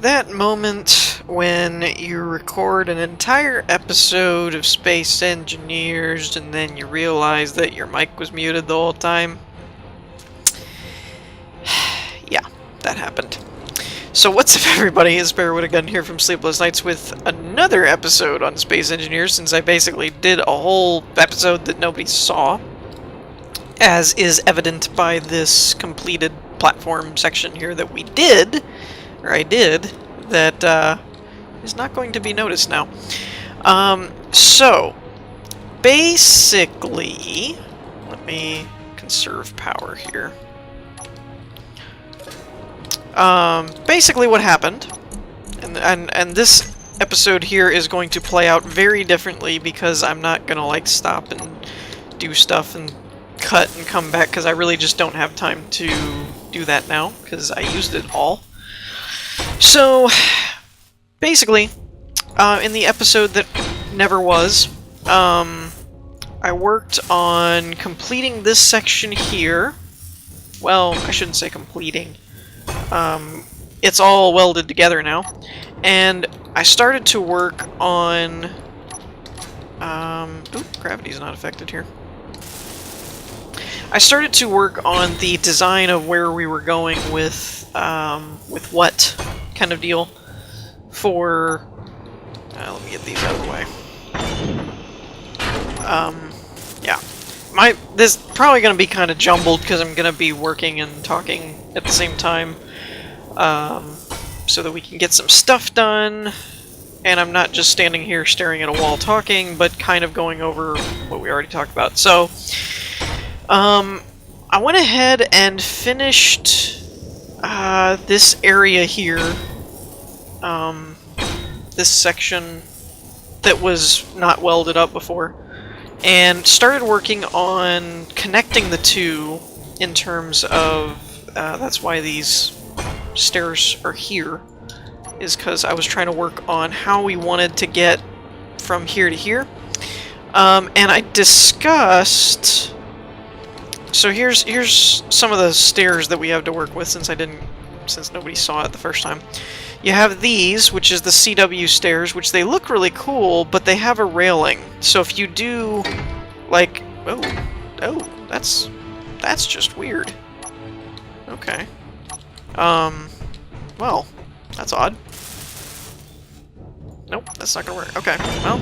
that moment when you record an entire episode of Space Engineers and then you realize that your mic was muted the whole time. Yeah, that happened. So what's up, everybody? It's Bear with a Gun here from Sleepless Nights with another episode on Space Engineers, since I basically did a whole episode that nobody saw, as is evident by this completed platform section here that we did, or I did, that is not going to be noticed now. So, basically, let me conserve power here. Basically what happened, and this episode here is going to play out very differently because I'm not gonna like stop and do stuff and cut and come back, because I really just don't have time to do that now because I used it all. So basically, in the episode that never was, I worked on completing this section here. Well, I shouldn't say completing. It's all welded together now, and I started to work on oop, gravity's not affected here. I started to work on the design of where we were going with what kind of deal for let me get these out of the way. Yeah, this is probably going to be kind of jumbled because I'm going to be working and talking at the same time, so that we can get some stuff done, and I'm not just standing here staring at a wall talking, but kind of going over what we already talked about. So, I went ahead and finished this area here, this section that was not welded up before, and started working on connecting the two in terms of, that's why these stairs are here, is because I was trying to work on how we wanted to get from here to here. And I discussed, so here's some of the stairs that we have to work with, since nobody saw it the first time. You have these, which is the CW stairs, which they look really cool, but they have a railing. So if you do, like, oh, that's just weird. Okay. Well, that's odd. Nope, that's not gonna work. Okay, well,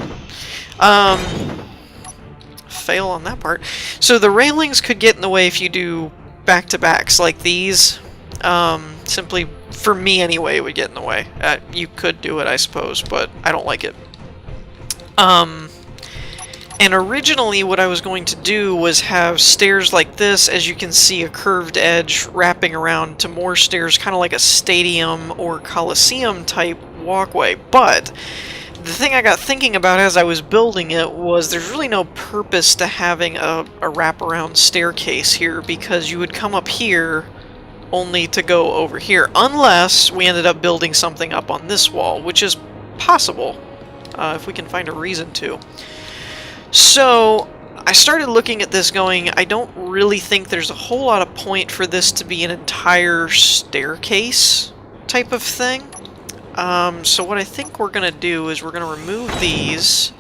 fail on that part. So the railings could get in the way if you do back-to-backs like these. Simply, for me anyway, it would get in the way. You could do it, I suppose, but I don't like it. And originally what I was going to do was have stairs like this, as you can see, a curved edge wrapping around to more stairs, kind of like a stadium or coliseum type walkway. But the thing I got thinking about as I was building it was there's really no purpose to having a wraparound staircase here, because you would come up here only to go over here, unless we ended up building something up on this wall, which is possible, if we can find a reason to. So I started looking at this going, I don't really think there's a whole lot of point for this to be an entire staircase type of thing. So what I think we're going to do is we're going to remove these,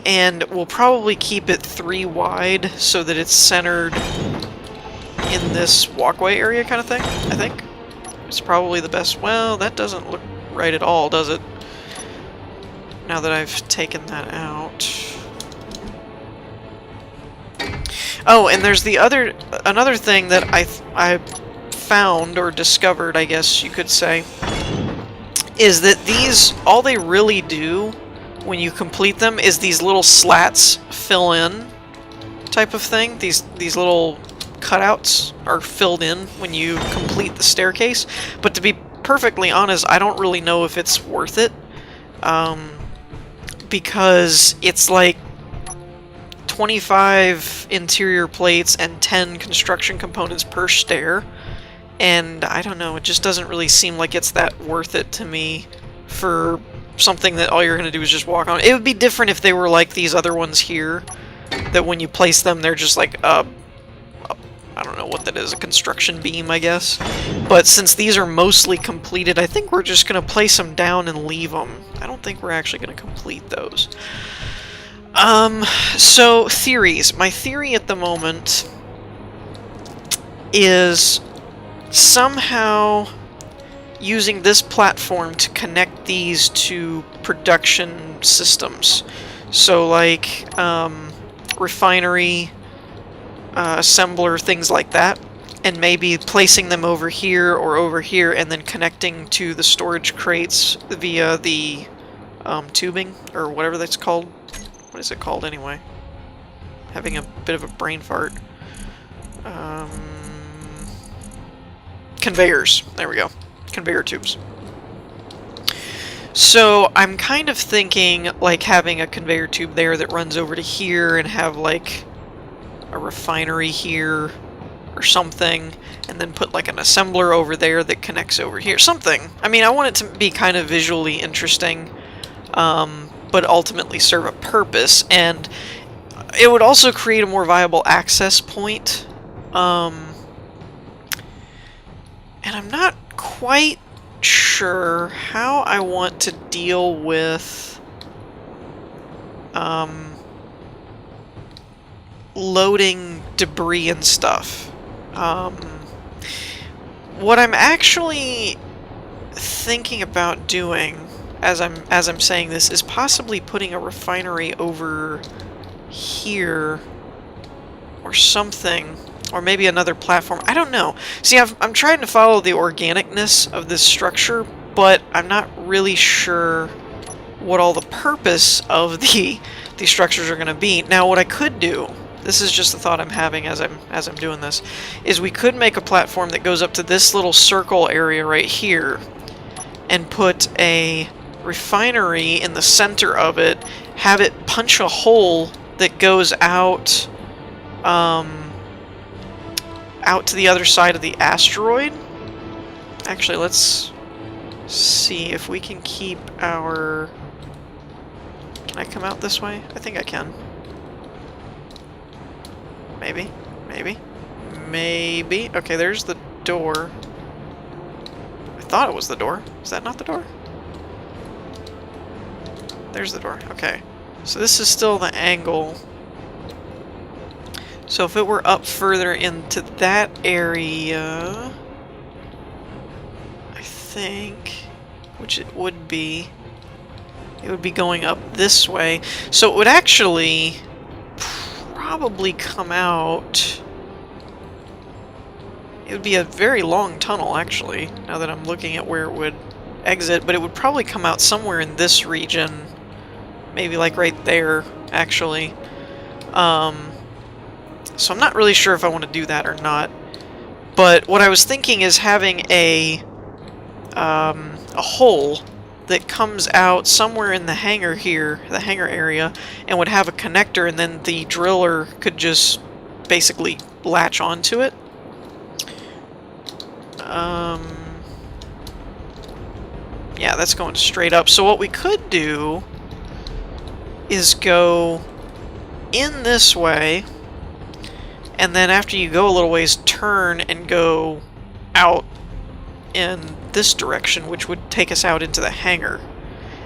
and we'll probably keep it 3 wide so that it's centered in this walkway area kind of thing, I think. It's probably the best. Well, that doesn't look right at all, does it? Now that I've taken that out. Oh, and there's another thing that I found, or discovered, I guess you could say, is that these, all they really do when you complete them is these little slats fill in type of thing. These little cutouts are filled in when you complete the staircase. But to be perfectly honest, I don't really know if it's worth it. Because it's like 25 interior plates and 10 construction components per stair, and I don't know, it just doesn't really seem like it's that worth it to me for something that all you're going to do is just walk on. It would be different if they were like these other ones here, that when you place them, they're just like a I don't know what that is, a construction beam, I guess. But since these are mostly completed, I think we're just going to place them down and leave them. I don't think we're actually going to complete those. So theories. My theory at the moment is somehow using this platform to connect these to production systems. So like refinery, assembler, things like that, and maybe placing them over here or over here and then connecting to the storage crates via the tubing, or whatever that's called. What is it called anyway? Having a bit of a brain fart. Conveyors. There we go. Conveyor tubes. So I'm kind of thinking like having a conveyor tube there that runs over to here and have like a refinery here or something, and then put like an assembler over there that connects over here. Something. I mean, I want it to be kind of visually interesting, but ultimately serve a purpose, and it would also create a more viable access point. And I'm not quite sure how I want to deal with loading debris and stuff. What I'm actually thinking about doing as I'm saying this is possibly putting a refinery over here or something. Or maybe another platform. I don't know. See, I'm trying to follow the organicness of this structure, but I'm not really sure what all the purpose of these structures are going to be. Now, what I could do, this is just a thought I'm having as I'm doing this, is we could make a platform that goes up to this little circle area right here, and put a refinery in the center of it, have it punch a hole that goes out. Out to the other side of the asteroid. Actually, let's see if we can keep our... Can I come out this way? I think I can. Maybe. Maybe. Maybe. Okay, there's the door. I thought it was the door. Is that not the door? There's the door. Okay. So this is still the angle. So if it were up further into that area, I think, which it would be going up this way. So it would actually probably come out. It would be a very long tunnel, actually, now that I'm looking at where it would exit, but it would probably come out somewhere in this region. Maybe like right there, actually. So I'm not really sure if I want to do that or not. But what I was thinking is having a hole that comes out somewhere in the hangar here, the hangar area, and would have a connector, and then the driller could just basically latch onto it. Yeah, that's going straight up. So what we could do is go in this way, and then after you go a little ways, turn and go out in this direction, which would take us out into the hangar.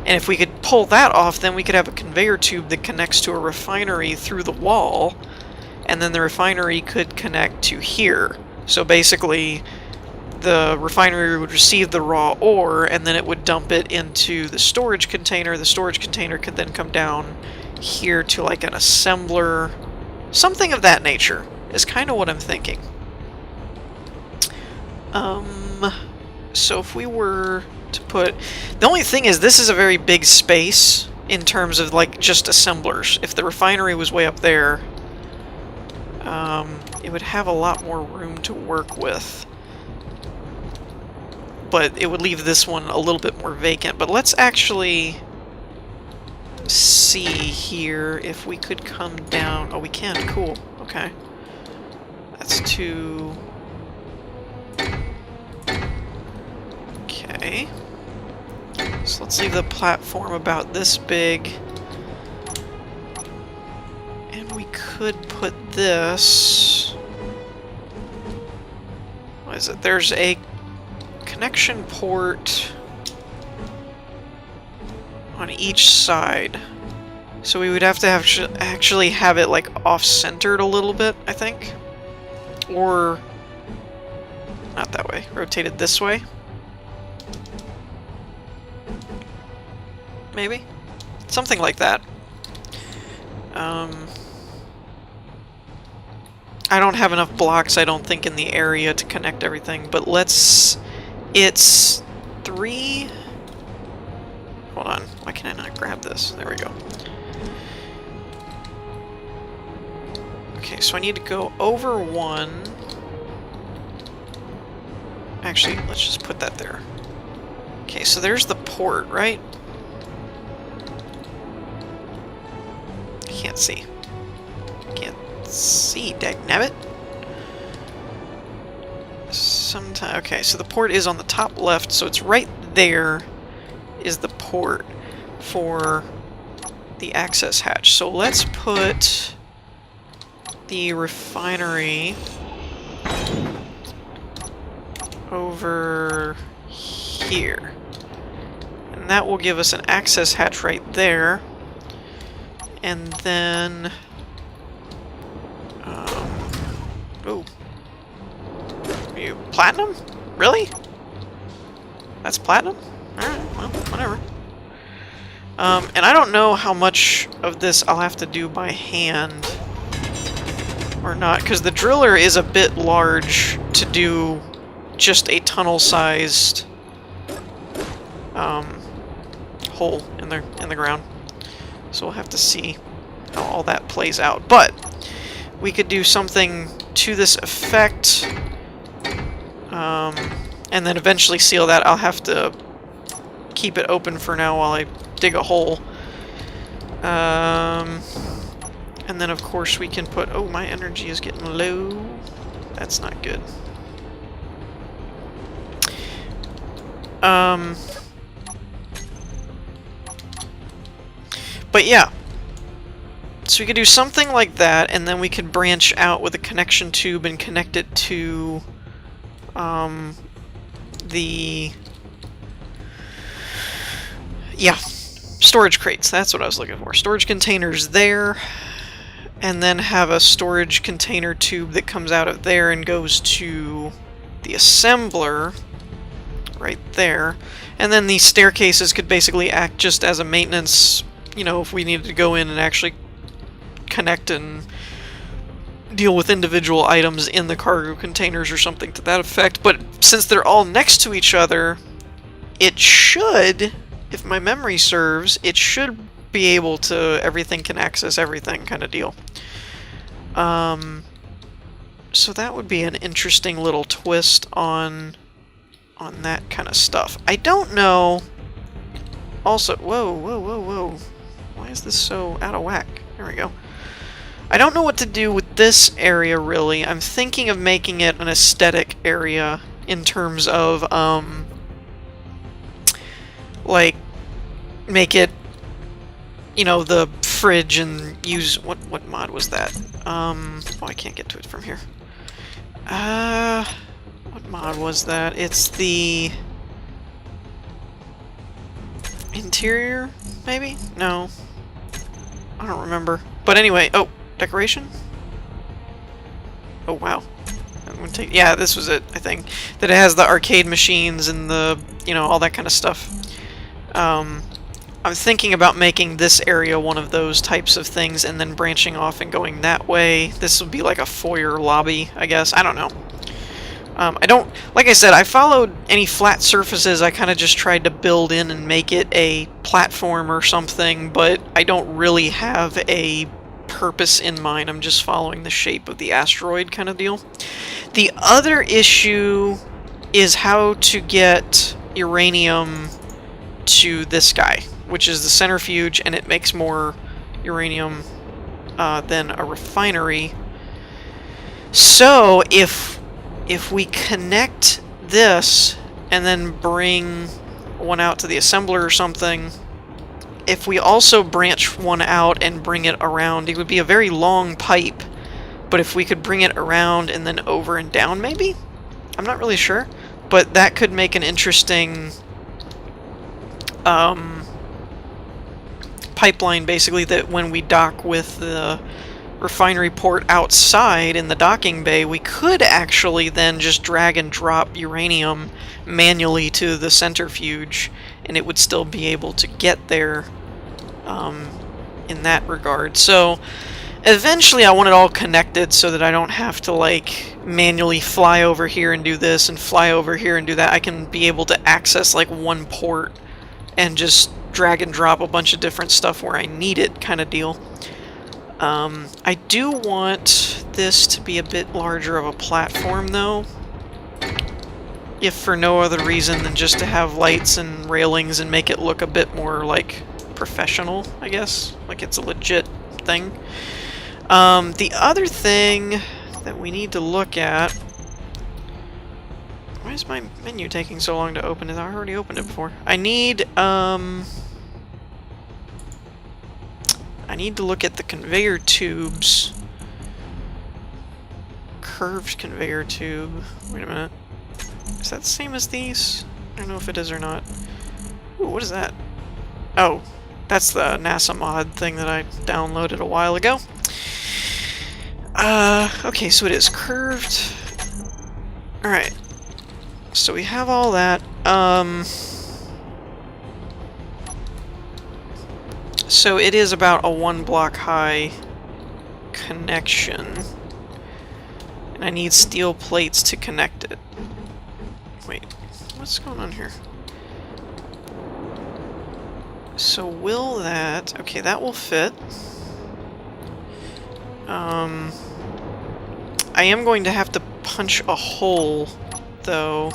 And if we could pull that off, then we could have a conveyor tube that connects to a refinery through the wall, and then the refinery could connect to here. So basically, the refinery would receive the raw ore, and then it would dump it into the storage container. The storage container could then come down here to like an assembler. Something of that nature is kind of what I'm thinking. So if we were to put... The only thing is, this is a very big space in terms of, like, just assemblers. If the refinery was way up there, it would have a lot more room to work with. But it would leave this one a little bit more vacant. But let's actually see here if we could come down. Oh, we can. Cool. Okay. That's too... Okay. So let's leave the platform about this big. And we could put this is it? There's a connection port on each side. So we would have to actually have it like off-centered a little bit, I think. Or not that way. Rotate it this way. Maybe? Something like that. I don't have enough blocks, I don't think, in the area to connect everything, but let's... It's 3... Hold on, why can I not grab this? There we go. Okay, so I need to go over 1. Actually, let's just put that there. Okay, so there's the port, right? I can't see. Can't see, dagnabbit. Sometime. Okay, so the port is on the top left, so it's right there is the port for the access hatch. So let's put the refinery over here. And that will give us an access hatch right there. And then... ooh. You platinum? Really? That's platinum? Alright, well, whatever. And I don't know how much of this I'll have to do by hand or not, because the driller is a bit large to do just a tunnel-sized hole in the ground. So we'll have to see how all that plays out. But we could do something to this effect, and then eventually seal that. I'll have to keep it open for now while I dig a hole. And then of course we can put... Oh, my energy is getting low. That's not good. But yeah. So we could do something like that, and then we could branch out with a connection tube and connect it to the... Yeah, storage crates. That's what I was looking for. Storage containers there, and then have a storage container tube that comes out of there and goes to the assembler right there. And then these staircases could basically act just as a maintenance, you know, if we needed to go in and actually connect and deal with individual items in the cargo containers or something to that effect. But since they're all next to each other, it should, if my memory serves, it should be able to, everything can access everything kind of deal. So that would be an interesting little twist on that kind of stuff. I don't know. Also, whoa, whoa, whoa, whoa. Why is this so out of whack? There we go. I don't know what to do with this area, really. I'm thinking of making it an aesthetic area in terms of, like, make it, you know, the fridge and use... What mod was that? Oh, I can't get to it from here. What mod was that? It's the... interior, maybe? No. I don't remember. But anyway, oh, decoration? Oh, wow. I'm gonna take... Yeah, this was it, I think. That it has the arcade machines and the, you know, all that kind of stuff. I'm thinking about making this area one of those types of things and then branching off and going that way. This will be like a foyer lobby, I guess. I don't know. I don't... Like I said, I followed any flat surfaces. I kind of just tried to build in and make it a platform or something, but I don't really have a purpose in mind. I'm just following the shape of the asteroid kind of deal. The other issue is how to get uranium to this guy, which is the centrifuge, and it makes more uranium than a refinery. So if we connect this and then bring one out to the assembler or something, if we also branch one out and bring it around, it would be a very long pipe, but if we could bring it around and then over and down maybe, I'm not really sure, but that could make an interesting pipeline, basically, that when we dock with the refinery port outside in the docking bay, we could actually then just drag and drop uranium manually to the centrifuge, and it would still be able to get there in that regard. So eventually I want it all connected so that I don't have to like manually fly over here and do this and fly over here and do that. I can be able to access like one port and just drag and drop a bunch of different stuff where I need it, kind of deal. I do want this to be a bit larger of a platform though, if for no other reason than just to have lights and railings and make it look a bit more like professional, I guess, like it's a legit thing. The other thing that we need to look at... Why is my menu taking so long to open it? I already opened it before. I need to look at the conveyor tubes. Curved conveyor tube. Wait a minute. Is that the same as these? I don't know if it is or not. Ooh, what is that? Oh, that's the NASA mod thing that I downloaded a while ago. Okay, so it is curved. Alright. So we have all that. So it is about a 1 block high connection. And I need steel plates to connect it. Wait, what's going on here? So will that... Okay, that will fit. I am going to have to punch a hole, though.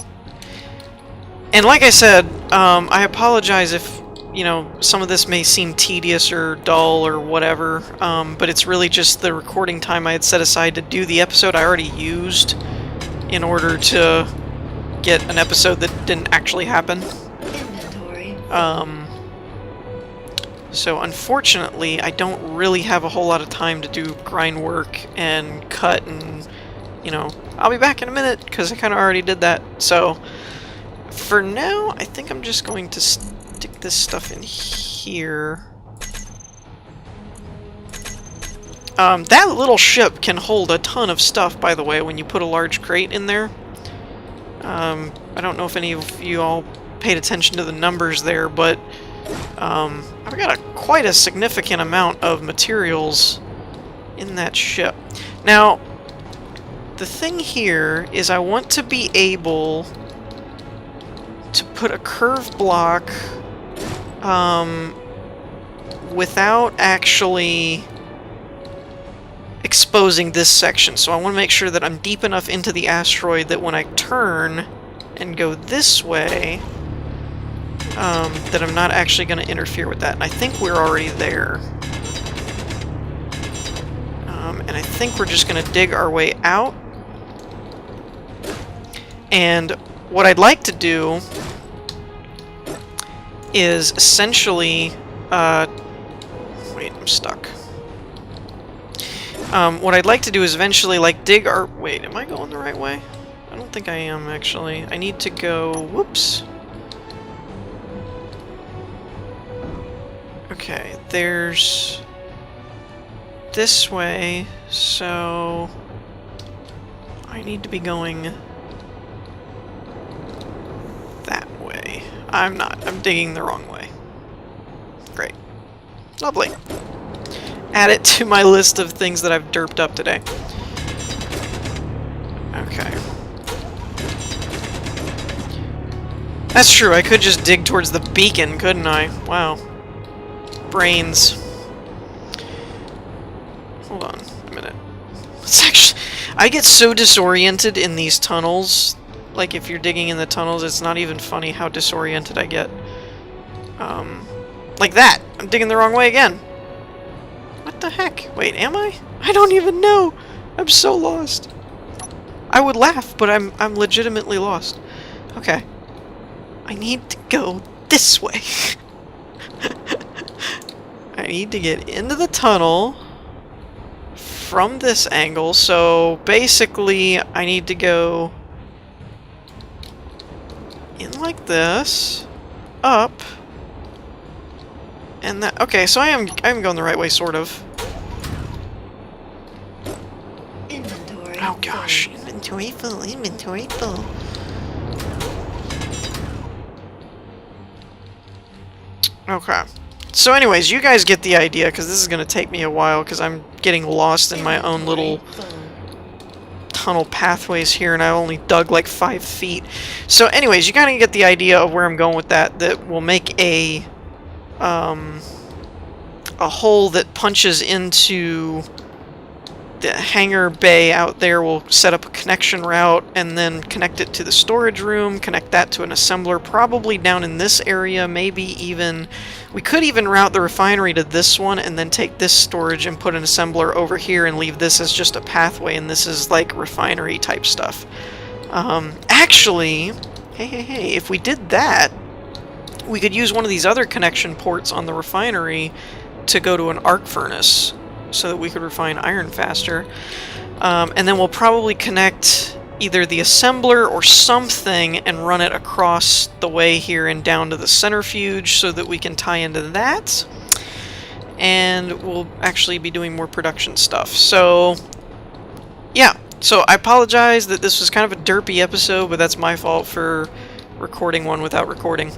And like I said, I apologize if, you know, some of this may seem tedious or dull or whatever, but it's really just the recording time I had set aside to do the episode I already used in order to get an episode that didn't actually happen. Inventory. So unfortunately, I don't really have a whole lot of time to do grind work and cut and, you know, I'll be back in a minute because I kind of already did that. So for now, I think I'm just going to stick this stuff in here. That little ship can hold a ton of stuff, by the way, when you put a large crate in there. I don't know if any of you all paid attention to the numbers there, but I've got quite a significant amount of materials in that ship. Now, the thing here is I want to be able to put a curved block without actually exposing this section. So I want to make sure that I'm deep enough into the asteroid that when I turn and go this way, that I'm not actually going to interfere with that. And I think we're already there. And I think we're just going to dig our way out. And what I'd like to do is essentially... wait, I'm stuck. What I'd like to do is eventually, like, dig our... Wait, am I going the right way? I don't think I am, actually. I need to go... Whoops. Okay, there's... this way, so... I need to be going... that way. I'm not. I'm digging the wrong way. Great. Lovely. Add it to my list of things that I've derped up today. Okay. That's true, I could just dig towards the beacon, couldn't I? Wow. Brains. Hold on a minute. It's actually... I get so disoriented in these tunnels. Like, if you're digging in the tunnels, it's not even funny how disoriented I get. Like that! I'm digging the wrong way again! What the heck? Wait, am I? I don't even know! I'm so lost! I would laugh, but I'm legitimately lost. Okay. I need to go this way. I need to get into the tunnel from this angle, so basically I need to go in like this, up, and that. Okay, so I am going the right way, sort of. Inventory. Oh gosh, full. inventory full, inventory full. Okay. So anyways, you guys get the idea, because this is going to take me a while, because I'm getting lost in my own little tunnel pathways here, and I only dug like 5 feet. So anyways, you kind of get the idea of where I'm going with that. That will make a hole that punches into the hangar bay out there. We'll set up a connection route and then connect it to the storage room, connect that to an assembler, probably down in this area, maybe even... We could even route the refinery to this one and then take this storage and put an assembler over here and leave this as just a pathway, and this is like refinery type stuff. Actually, hey, if we did that, we could use one of these other connection ports on the refinery to go to an arc furnace, so that we could refine iron faster. And then we'll probably connect either the assembler or something and run it across the way here and down to the centrifuge so that we can tie into that. And we'll actually be doing more production stuff. So, yeah. So I apologize that this was kind of a derpy episode, but that's my fault for recording one without recording.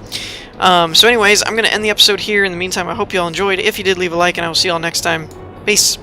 So anyways, I'm going to end the episode here. In the meantime, I hope you all enjoyed. If you did, leave a like, and I will see you all next time. Peace.